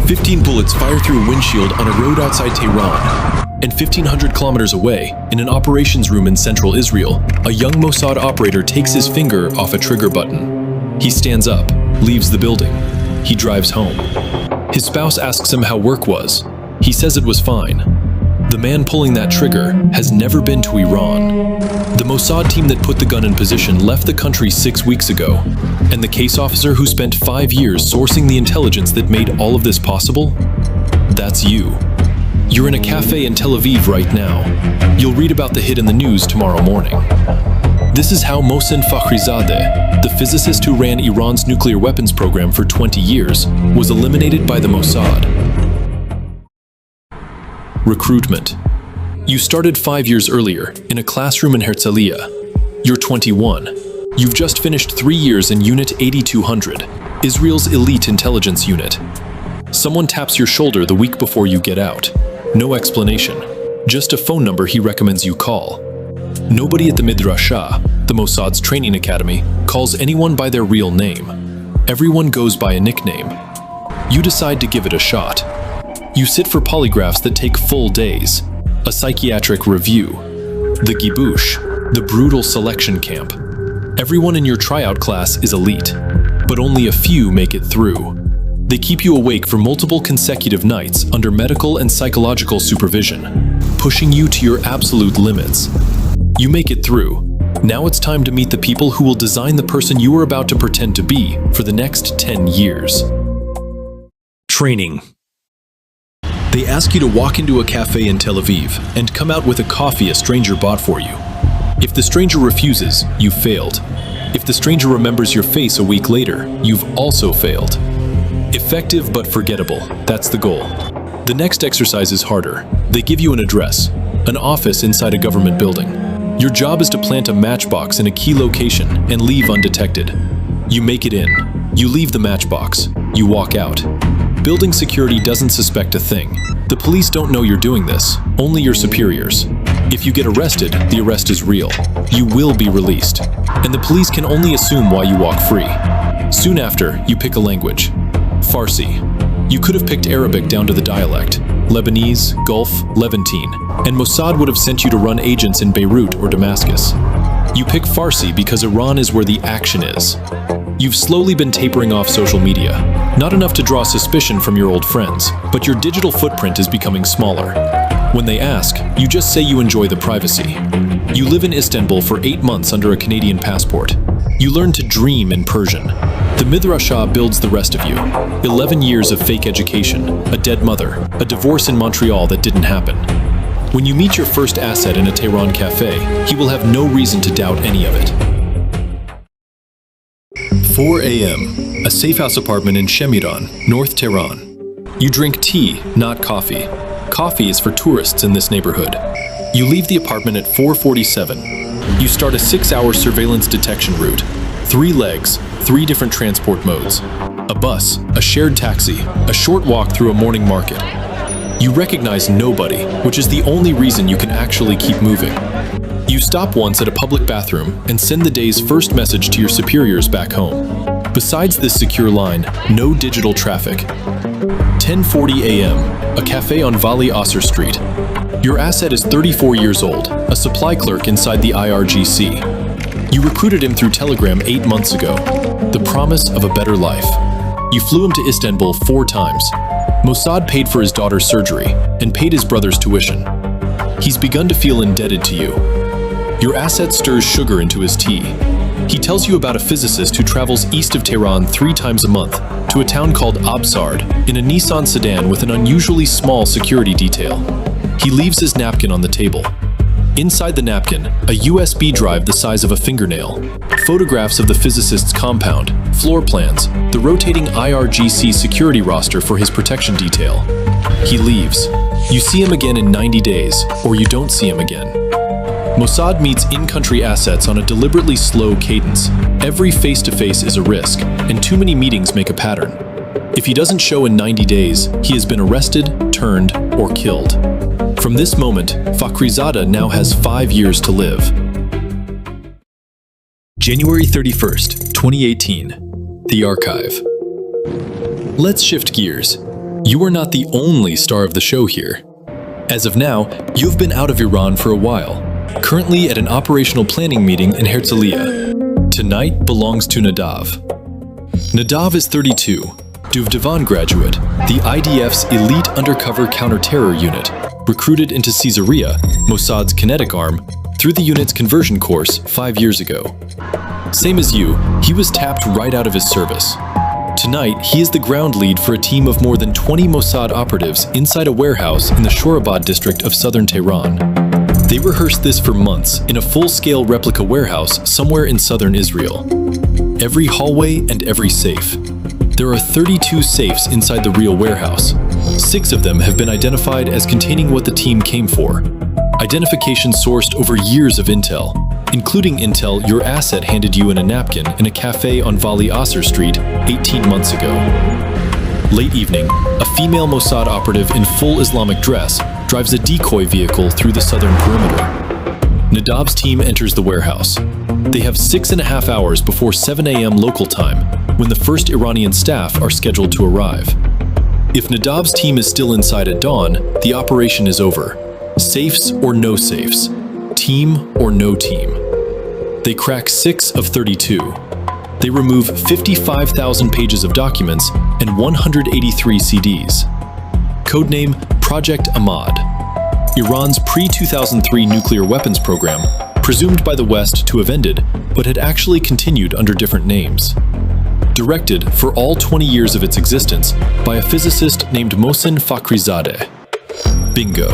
15 bullets fire through a windshield on a road outside Tehran. And 1,500 kilometers away, in an operations room in central Israel, a young Mossad operator takes his finger off a trigger button. He stands up, leaves the building. He drives home. His spouse asks him how work was. He says it was fine. The man pulling that trigger has never been to Iran. The Mossad team that put the gun in position left the country 6 weeks ago. And the case officer who spent 5 years sourcing the intelligence that made all of this possible? That's you. You're in a cafe in Tel Aviv right now. You'll read about the hit in the news tomorrow morning. This is how Mohsen Fakhrizadeh, the physicist who ran Iran's nuclear weapons program for 20 years, was eliminated by the Mossad. Recruitment. You started 5 years earlier in a classroom in Herzliya. You're 21. You've just finished 3 years in Unit 8200, Israel's elite intelligence unit. Someone taps your shoulder the week before you get out. No explanation, just a phone number he recommends you call. Nobody at the Midrashah, the Mossad's training academy, calls anyone by their real name. Everyone goes by a nickname. You decide to give it a shot. You sit for polygraphs that take full days, a psychiatric review, the Gibush, the brutal selection camp. Everyone in your tryout class is elite, but only a few make it through. They keep you awake for multiple consecutive nights under medical and psychological supervision, pushing you to your absolute limits. You make it through. Now it's time to meet the people who will design the person you are about to pretend to be for the next 10 years. Training. They ask you to walk into a cafe in Tel Aviv and come out with a coffee a stranger bought for you. If the stranger refuses, you've failed. If the stranger remembers your face a week later, you've also failed. Effective but forgettable, that's the goal. The next exercise is harder. They give you an address, an office inside a government building. Your job is to plant a matchbox in a key location and leave undetected. You make it in. You leave the matchbox. You walk out. Building security doesn't suspect a thing. The police don't know you're doing this, only your superiors. If you get arrested, the arrest is real. You will be released. And the police can only assume why you walk free. Soon after, you pick a language. Farsi. You could have picked Arabic down to the dialect, Lebanese, Gulf, Levantine, and Mossad would have sent you to run agents in Beirut or Damascus. You pick Farsi because Iran is where the action is. You've slowly been tapering off social media. Not enough to draw suspicion from your old friends, but your digital footprint is becoming smaller. When they ask, you just say you enjoy the privacy. You live in Istanbul for 8 months under a Canadian passport. You learn to dream in Persian. The Midrashah builds the rest of you. 11 years of fake education, a dead mother, a divorce in Montreal that didn't happen. When you meet your first asset in a Tehran cafe, he will have no reason to doubt any of it. 4 a.m., a safe house apartment in Shemiran, North Tehran. You drink tea, not coffee. Coffee is for tourists in this neighborhood. You leave the apartment at 4:47. You start a 6-hour surveillance detection route. 3 legs, 3 different transport modes. A bus, a shared taxi, a short walk through a morning market. You recognize nobody, which is the only reason you can actually keep moving. You stop once at a public bathroom and send the day's first message to your superiors back home. Besides this secure line, no digital traffic. 10:40 a.m., a cafe on Vali Asr Street. Your asset is 34 years old, a supply clerk inside the IRGC. You recruited him through Telegram 8 months ago. The promise of a better life. You flew him to Istanbul 4 times. Mossad paid for his daughter's surgery and paid his brother's tuition. He's begun to feel indebted to you. Your asset stirs sugar into his tea. He tells you about a physicist who travels east of Tehran 3 times a month to a town called Absard in a Nissan sedan with an unusually small security detail. He leaves his napkin on the table. Inside the napkin, a USB drive the size of a fingernail, photographs of the physicist's compound, floor plans, the rotating IRGC security roster for his protection detail. He leaves. You see him again in 90 days, or you don't see him again. Mossad meets in-country assets on a deliberately slow cadence. Every face-to-face is a risk, and too many meetings make a pattern. If he doesn't show in 90 days, he has been arrested, turned, or killed. From this moment, Fakhrizadeh now has 5 years to live. January 31st, 2018. The Archive. Let's shift gears. You are not the only star of the show here. As of now, you've been out of Iran for a while, currently at an operational planning meeting in Herzliya. Tonight belongs to Nadav. Nadav is 32, Duvdevan graduate, the IDF's elite undercover counter-terror unit, recruited into Caesarea, Mossad's kinetic arm, through the unit's conversion course 5 years ago. Same as you, he was tapped right out of his service. Tonight, he is the ground lead for a team of more than 20 Mossad operatives inside a warehouse in the Shorabad district of southern Tehran. They rehearsed this for months in a full-scale replica warehouse somewhere in southern Israel. Every hallway and every safe. There are 32 safes inside the real warehouse. 6 of them have been identified as containing what the team came for. Identification sourced over years of intel, including intel your asset handed you in a napkin in a cafe on Vali Asr Street 18 months ago. Late evening, a female Mossad operative in full Islamic dress drives a decoy vehicle through the southern perimeter. Nadav's team enters the warehouse. They have 6.5 hours before 7 a.m. local time, when the first Iranian staff are scheduled to arrive. If Nadav's team is still inside at dawn, the operation is over. Safes or no safes, team or no team. They crack 6 of 32. They remove 55,000 pages of documents and 183 CDs. Codename Project Ahmad. Iran's pre-2003 nuclear weapons program, presumed by the West to have ended, but had actually continued under different names. Directed for all 20 years of its existence by a physicist named Mohsen Fakhrizadeh. Bingo.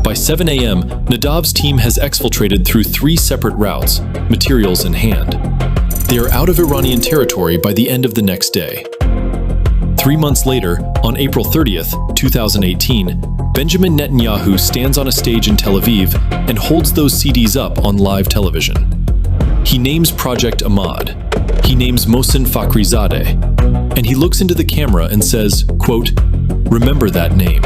By 7 a.m., Nadav's team has exfiltrated through 3 separate routes, materials in hand. They are out of Iranian territory by the end of the next day. 3 months later, on April 30th, 2018, Benjamin Netanyahu stands on a stage in Tel Aviv and holds those CDs up on live television. He names Project Ahmad. He names Mohsen Fakhrizadeh. And he looks into the camera and says, quote, "Remember that name."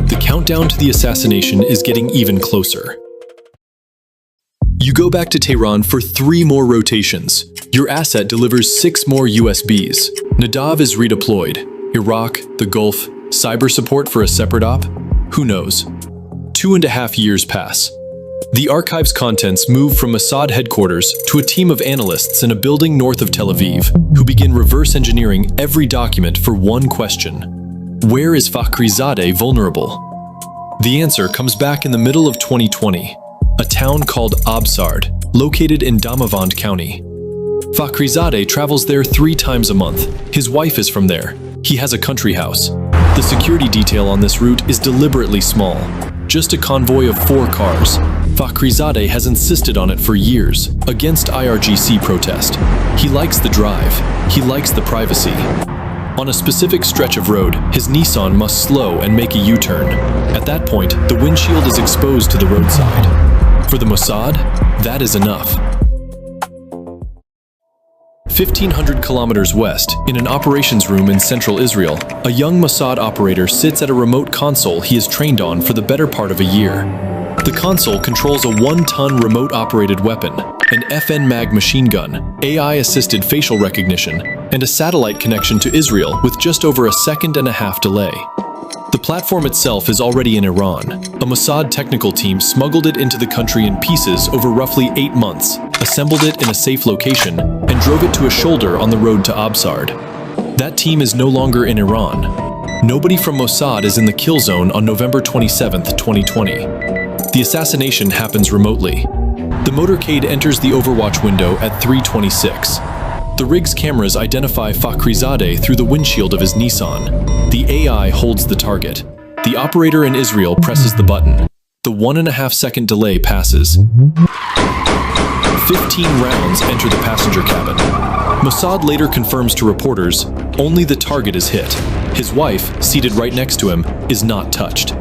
The countdown to the assassination is getting even closer. You go back to Tehran for 3 more rotations. Your asset delivers 6 more USBs. Nadav is redeployed. Iraq, the Gulf, cyber support for a separate op? Who knows? 2.5 years pass. The archive's contents move from Mossad headquarters to a team of analysts in a building north of Tel Aviv, who begin reverse engineering every document for one question. Where is Fakhrizadeh vulnerable? The answer comes back in the middle of 2020, a town called Absard, located in Damavand County. Fakhrizadeh travels there 3 times a month. His wife is from there. He has a country house. The security detail on this route is deliberately small, just a convoy of 4 cars. Fakhrizadeh has insisted on it for years, against IRGC protest. He likes the drive. He likes the privacy. On a specific stretch of road, his Nissan must slow and make a U-turn. At that point, the windshield is exposed to the roadside. For the Mossad, that is enough. 1,500 kilometers west, in an operations room in central Israel, a young Mossad operator sits at a remote console he has trained on for the better part of a year. The console controls a 1-ton remote-operated weapon, an FN MAG machine gun, AI-assisted facial recognition, and a satellite connection to Israel with just over a 1.5-second delay. The platform itself is already in Iran. A Mossad technical team smuggled it into the country in pieces over roughly 8 months, assembled it in a safe location, and drove it to a shoulder on the road to Absard. That team is no longer in Iran. Nobody from Mossad is in the kill zone on November 27, 2020. The assassination happens remotely. The motorcade enters the Overwatch window at 3:26. The rig's cameras identify Fakhrizadeh through the windshield of his Nissan. The AI holds the target. The operator in Israel presses the button. The 1.5-second delay passes. 15 rounds enter the passenger cabin. Mossad later confirms to reporters, only the target is hit. His wife, seated right next to him, is not touched.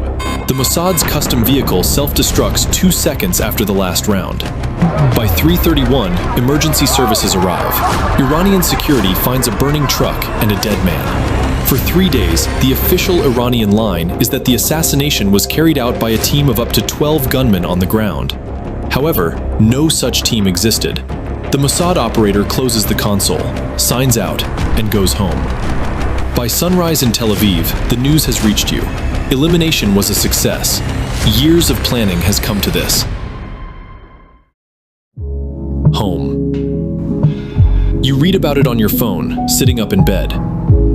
The Mossad's custom vehicle self-destructs 2 seconds after the last round. By 3:31, emergency services arrive. Iranian security finds a burning truck and a dead man. For 3 days, the official Iranian line is that the assassination was carried out by a team of up to 12 gunmen on the ground. However, no such team existed. The Mossad operator closes the console, signs out, and goes home. By sunrise in Tel Aviv, the news has reached you. Elimination was a success. Years of planning has come to this. Home. You read about it on your phone, sitting up in bed.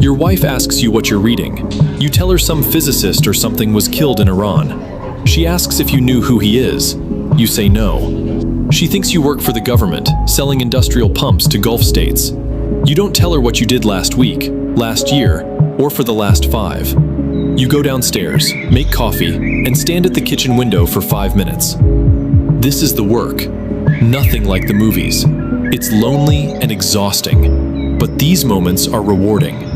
Your wife asks you what you're reading. You tell her some physicist or something was killed in Iran. She asks if you knew who he is. You say no. She thinks you work for the government, selling industrial pumps to Gulf states. You don't tell her what you did last week, last year, or for the last 5. You go downstairs, make coffee, and stand at the kitchen window for 5 minutes. This is the work. Nothing like the movies. It's lonely and exhausting, but these moments are rewarding.